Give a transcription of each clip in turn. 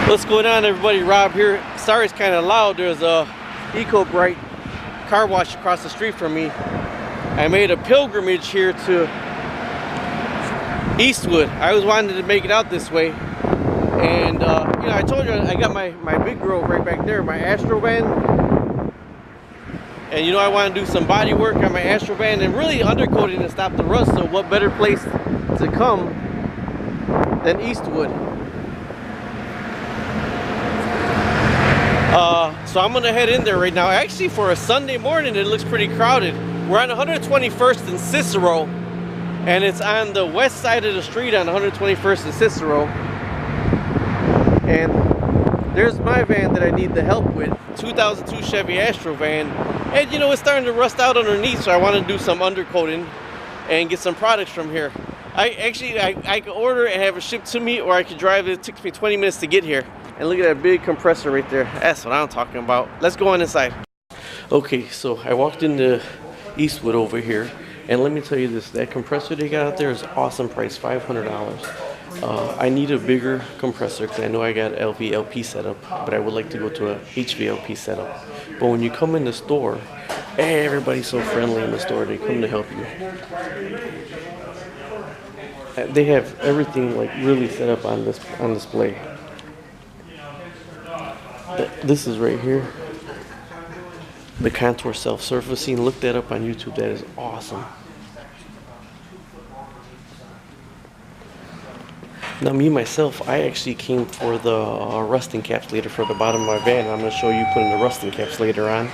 What's going on, everybody? Rob here. Sorry it's kind of loud. There's a Eco-Bright car wash across the street from me. I made a pilgrimage here to Eastwood. I always wanted to make it out this way. And you know, I told you I got my big girl right back there, my Astro van. And you know, I want to do some body work on my Astro van and really undercoating to stop the rust. So what better place to come than Eastwood? So I'm gonna head in there right now. Actually, for a Sunday morning, it looks pretty crowded. We're on 121st and Cicero, and it's on the west side of the street on 121st and Cicero. And there's my van that I need the help with, 2002 Chevy Astro van. And you know, it's starting to rust out underneath, so I want to do some undercoating and get some products from here. I could order it and have it shipped to me, or I could drive it. It takes me 20 minutes to get here. And look at that big compressor right there. That's what I'm talking about. Let's go on inside. Okay, so I walked into Eastwood over here, and let me tell you this, that compressor they got out there is awesome price, $500. I need a bigger compressor because I know I got LVLP setup, but I would like to go to a HVLP setup. But when you come in the store, everybody's so friendly in the store. They come to help you. They have everything like really set up on display. This is right here, the contour self-surfacing. Look that up on YouTube. That is awesome. Now me myself, I actually came for the rust encapsulator for the bottom of my van. I'm going to show you putting the rust encapsulator on.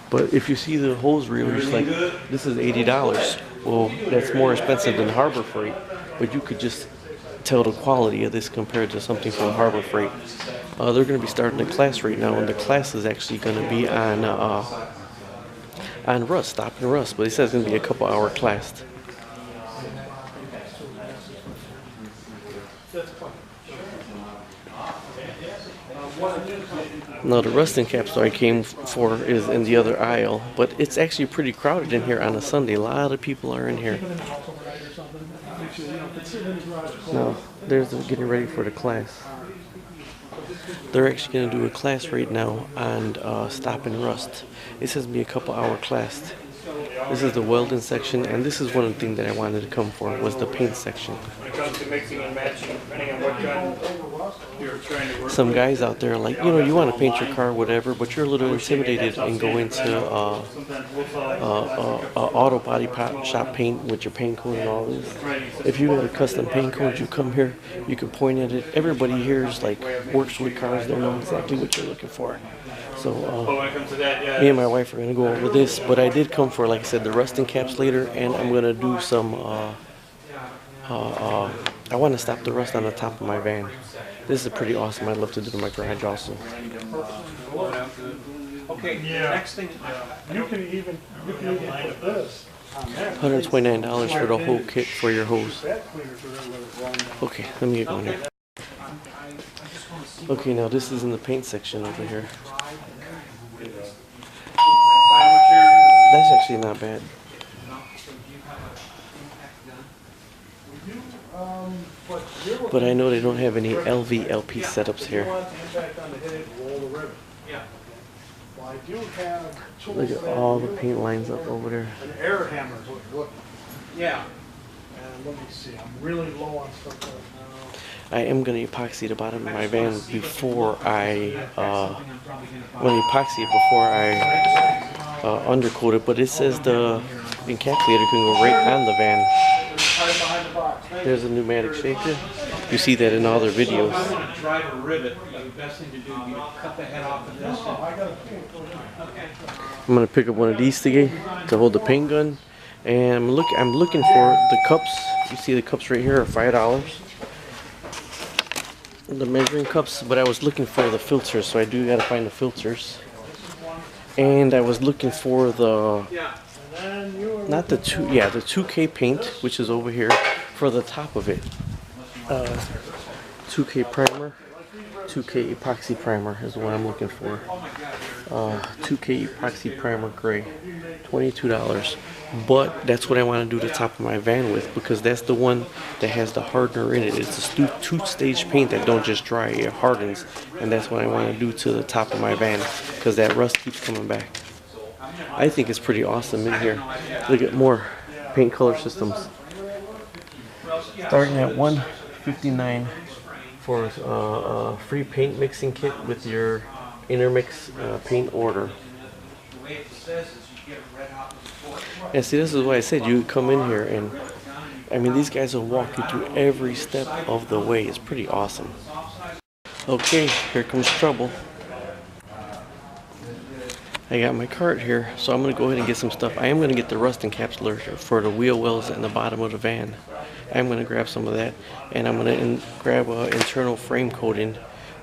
But if you see the hose reelers, like this is $80. Well, that's more expensive than Harbor Freight, but you could just tell the quality of this compared to something from Harbor Freight. They're going to be starting a class right now, and the class is actually going to be on rust, stopping rust. But it says it's going to be a couple-hour class. Now the rust encapsulator I came for is in the other aisle, but it's actually pretty crowded in here on a Sunday. A lot of people are in here. Now, there's getting ready for the class. They're actually going to do a class right now on stopping rust. It says be a couple-hour class. This is the welding section, and this is one of the things that I wanted to come for, was the paint section. When it comes to mixing and matching, depending on what gun you're trying to work with. Some guys out there are like, you know, you want to paint your car, whatever, but you're a little intimidated and go into auto body shop paint with your paint code and all this. If you got a custom paint code, you come here, you can point at it. Everybody here is like, works with cars, they know exactly what you're looking for. So me and my wife are going to go over this, but I did come for, like I said, the rust encapsulator, and I'm going to do some, I want to stop the rust on the top of my van. This is pretty awesome. I'd love to do it in my garage also. Okay, next thing, you can even put this. $129 for the whole kit for your hose. Okay, let me get going here. Okay, now this is in the paint section over here. That's actually not bad. But I know they don't have any LVLP setups here. Look at all the paint lines up over there. An air hammer is what you're looking for. yeah. And let me see, I'm really low on stuff right now. I am going to epoxy the bottom of my van before I undercoat it, but it says the encapsulator can go right on the van. There's a pneumatic shaker. You see that in all their videos. If I want to drive a rivet, the best thing to do would be to cut the head off of this. I'm going to pick up one of these to hold the paint gun, and I'm looking for the cups. You see the cups right here are $5. The measuring cups, but I was looking for the filters, so I do got to find the filters. And I was looking for the the 2K paint, which is over here for the top of it. 2K primer, 2K epoxy primer is what I'm looking for. 2K epoxy primer gray, $22. But that's what I want to do the top of my van with, because that's the one that has the hardener in it. It's a two-stage paint that don't just dry, it hardens. And that's what I want to do to the top of my van, because that rust keeps coming back. I think it's pretty awesome in here. Look at more paint color systems. Starting at $159 for a free paint mixing kit with your intermix paint order. And see, this is why I said you come in here and, I mean, these guys will walk you through every step of the way. It's pretty awesome. Okay, here comes trouble. I got my cart here, so I'm going to go ahead and get some stuff. I am going to get the rust encapsulator for the wheel wells in the bottom of the van. I'm going to grab some of that, and I'm going to grab an internal frame coating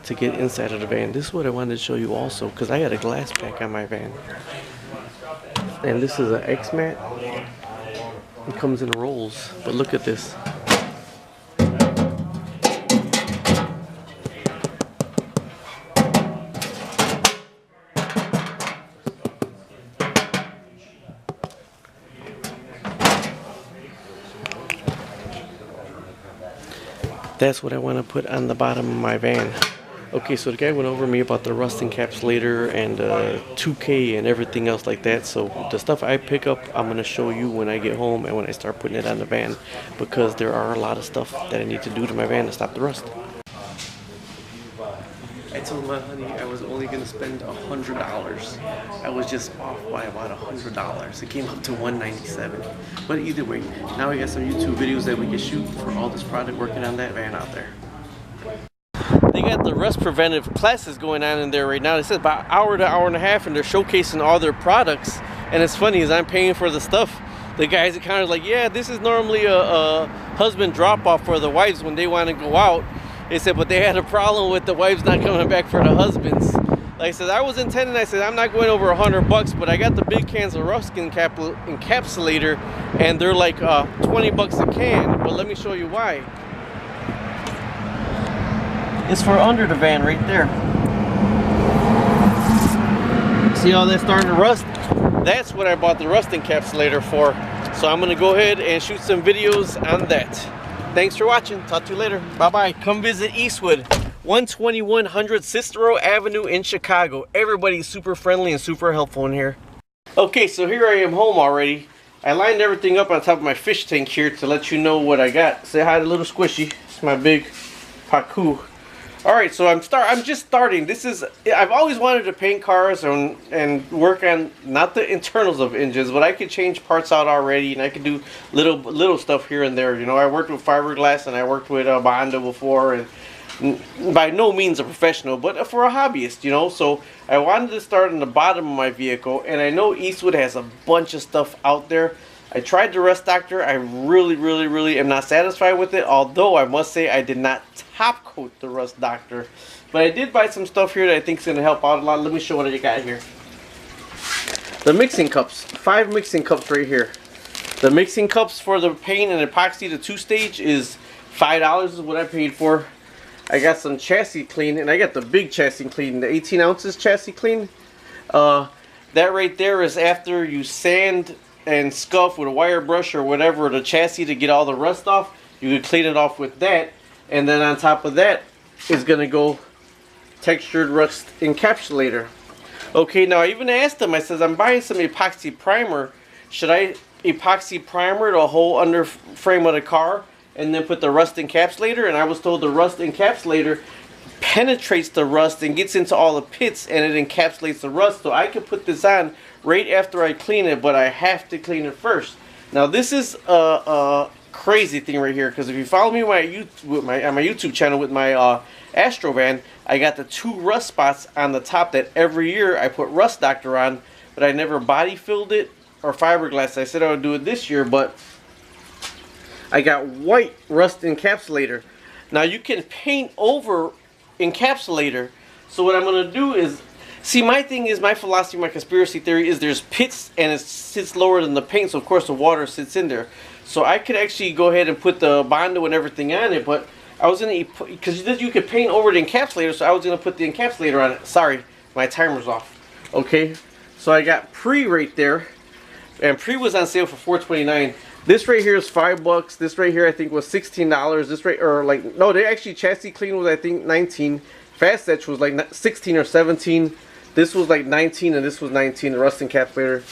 to get inside of the van. This is what I wanted to show you also, because I had a glass pack on my van. And this is an X-mat. It comes in rolls, but look at this. That's what I want to put on the bottom of my van. Okay, so the guy went over me about the rust encapsulator and 2K and everything else like that. So the stuff I pick up, I'm going to show you when I get home and when I start putting it on the van, because there are a lot of stuff that I need to do to my van to stop the rust. I told my honey I was only going to spend $100. I was just off by about $100. It came up to $197. But either way, now we got some YouTube videos that we can shoot for all this product working on that van out there. They got the rust preventive classes going on in there right now. They said about hour to hour and a half, and they're showcasing all their products. And it's funny, as I'm paying for the stuff, the guys are kind of like, yeah, this is normally a husband drop-off for the wives when they want to go out. They said, but they had a problem with the wives not coming back for the husbands. Like I said, I was intending, I said, I'm not going over $100, but I got the big cans of rust encapsulator, and they're like 20 bucks a can. But let me show you why. It's for under the van right there. See how that's starting to rust? That's what I bought the rust encapsulator for. So I'm gonna go ahead and shoot some videos on that. Thanks for watching. Talk to you later. Bye-bye. Come visit Eastwood, 12100 Cicero Avenue in Chicago. Everybody's super friendly and super helpful in here. Okay, so here I am home already. I lined everything up on top of my fish tank here to let you know what I got. Say hi to little Squishy. It's my big Pacu. Alright, so I'm just starting. I've always wanted to paint cars and work on, not the internals of engines, but I could change parts out already, and I could do little stuff here and there. You know, I worked with fiberglass and I worked with Bondo before, and by no means a professional, but for a hobbyist, you know. So I wanted to start on the bottom of my vehicle, and I know Eastwood has a bunch of stuff out there. I tried the Rust Doctor. I really am not satisfied with it, although I must say I did not top coat the Rust Doctor. But I did buy some stuff here that I think is going to help out a lot. Let me show what I got here. The mixing cups. 5 mixing cups right here. The mixing cups for the paint and epoxy, the 2-stage, is $5 is what I paid for. I got some chassis clean, and I got the big chassis clean, the 18 ounces chassis clean. That right there is after you sand and scuff with a wire brush or whatever the chassis to get all the rust off. You can clean it off with that, and then on top of that is going to go textured rust encapsulator. Okay, now I even asked them, I says, I'm buying some epoxy primer. Should I epoxy primer the whole under frame of the car and then put the rust encapsulator? And I was told the rust encapsulator penetrates the rust and gets into all the pits, and it encapsulates the rust. So I could put this on right after I clean it, but I have to clean it first. Now this is a crazy thing right here, because if you follow me on my YouTube channel with my Astro van, I got the 2 rust spots on the top that every year I put Rust Doctor on, but I never body filled it or fiberglass. I said I would do it this year, but I got white rust encapsulator. Now you can paint over encapsulator. So what I'm going to do is, see, my thing is, my philosophy, my conspiracy theory is there's pits and it sits lower than the paint, so of course the water sits in there. So I could actually go ahead and put the Bondo and everything on it, but I was going to, because you could paint over the encapsulator, so I was going to put the encapsulator on it. Sorry, my timer's off. Okay, so I got pre right there. And Pre was on sale for $4.29. This right here is $5. This right here I think was $16. This right, or like, no, they actually chassis clean was I think $19. Fast Etch was like $16 or $17. This was like $19 and this was $19. The rust encapsulator.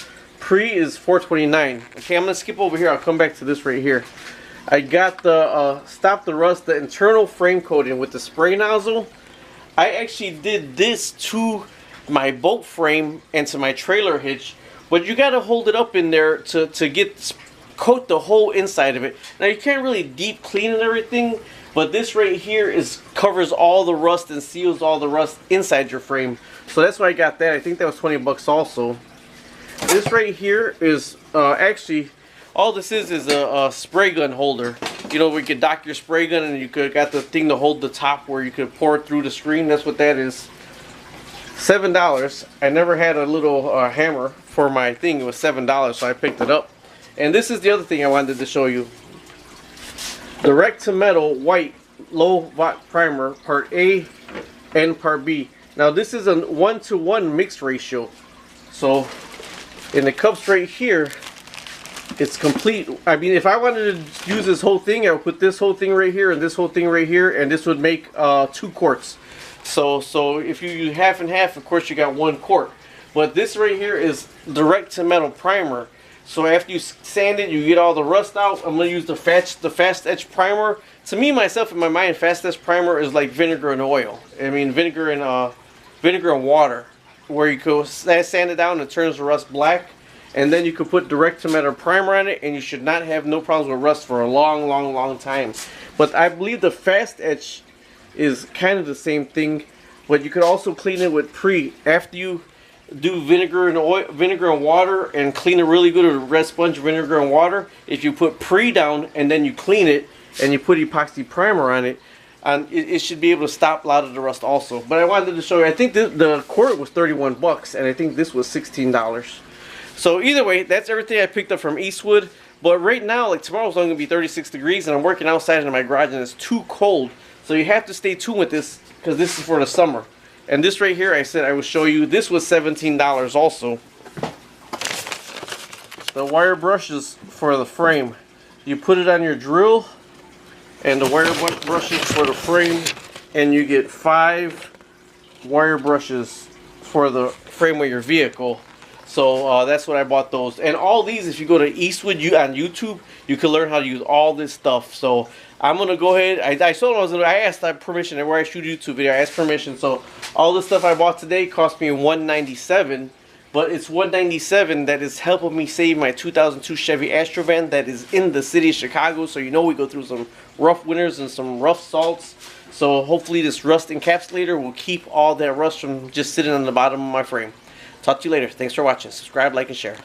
Pre is $4.29. Okay, I'm gonna skip over here. I'll come back to this right here. I got the Stop the Rust, the internal frame coating with the spray nozzle. I actually did this to my boat frame and to my trailer hitch, but you gotta hold it up in there to coat the whole inside of it. Now you can't really deep clean and everything, but this right here covers all the rust and seals all the rust inside your frame. So that's why I got that. I think that was 20 bucks also. This right here is actually, all this is a spray gun holder. You know, where you could dock your spray gun and you could got the thing to hold the top where you could pour it through the screen. That's what that is. $7. I never had a little hammer for my thing. It was $7, so I picked it up. And this is the other thing I wanted to show you. Direct to metal white low watt primer, part A and part B. Now this is a 1-to-1 mixed ratio. So in the cups right here, it's complete. I mean, if I wanted to use this whole thing, I would put this whole thing right here and this whole thing right here, and this would make 2 quarts. So if you use half and half, of course you got 1 quart. But this right here is direct to metal primer. So after you sand it, you get all the rust out. I'm gonna use the Fast Etch primer. To me, myself, in my mind, Fast Etch primer is like vinegar and oil. I mean, vinegar and water, where you go sand it down and it turns the rust black. And then you can put direct to metal primer on it, and you should not have no problems with rust for a long time. But I believe the Fast Etch is kind of the same thing, but you could also clean it with Pre. After you do vinegar and water and clean it really good with red sponge, vinegar and water, if you put Pre down and then you clean it and you put epoxy primer on it, it should be able to stop a lot of the rust also. But I wanted to show you, I think the quart was 31 bucks and I think this was $16. So either way, that's everything I picked up from Eastwood. But right now, like tomorrow's only gonna be 36 degrees and I'm working outside in my garage and it's too cold. So you have to stay tuned with this because this is for the summer. And this right here, I said I would show you, this was $17 also. The wire brushes for the frame. You put it on your drill and the wire brushes for the frame, and you get 5 wire brushes for the frame of your vehicle. So that's what I bought those. And all these, if you go to Eastwood on YouTube, you can learn how to use all this stuff. So I'm gonna go ahead. I asked permission where I shoot a YouTube video. I asked permission. So all the stuff I bought today cost me $197, but it's $197 that is helping me save my 2002 Chevy Astro van that is in the city of Chicago. So you know we go through some rough winters and some rough salts. So hopefully this rust encapsulator will keep all that rust from just sitting on the bottom of my frame. Talk to you later. Thanks for watching. Subscribe, like, and share.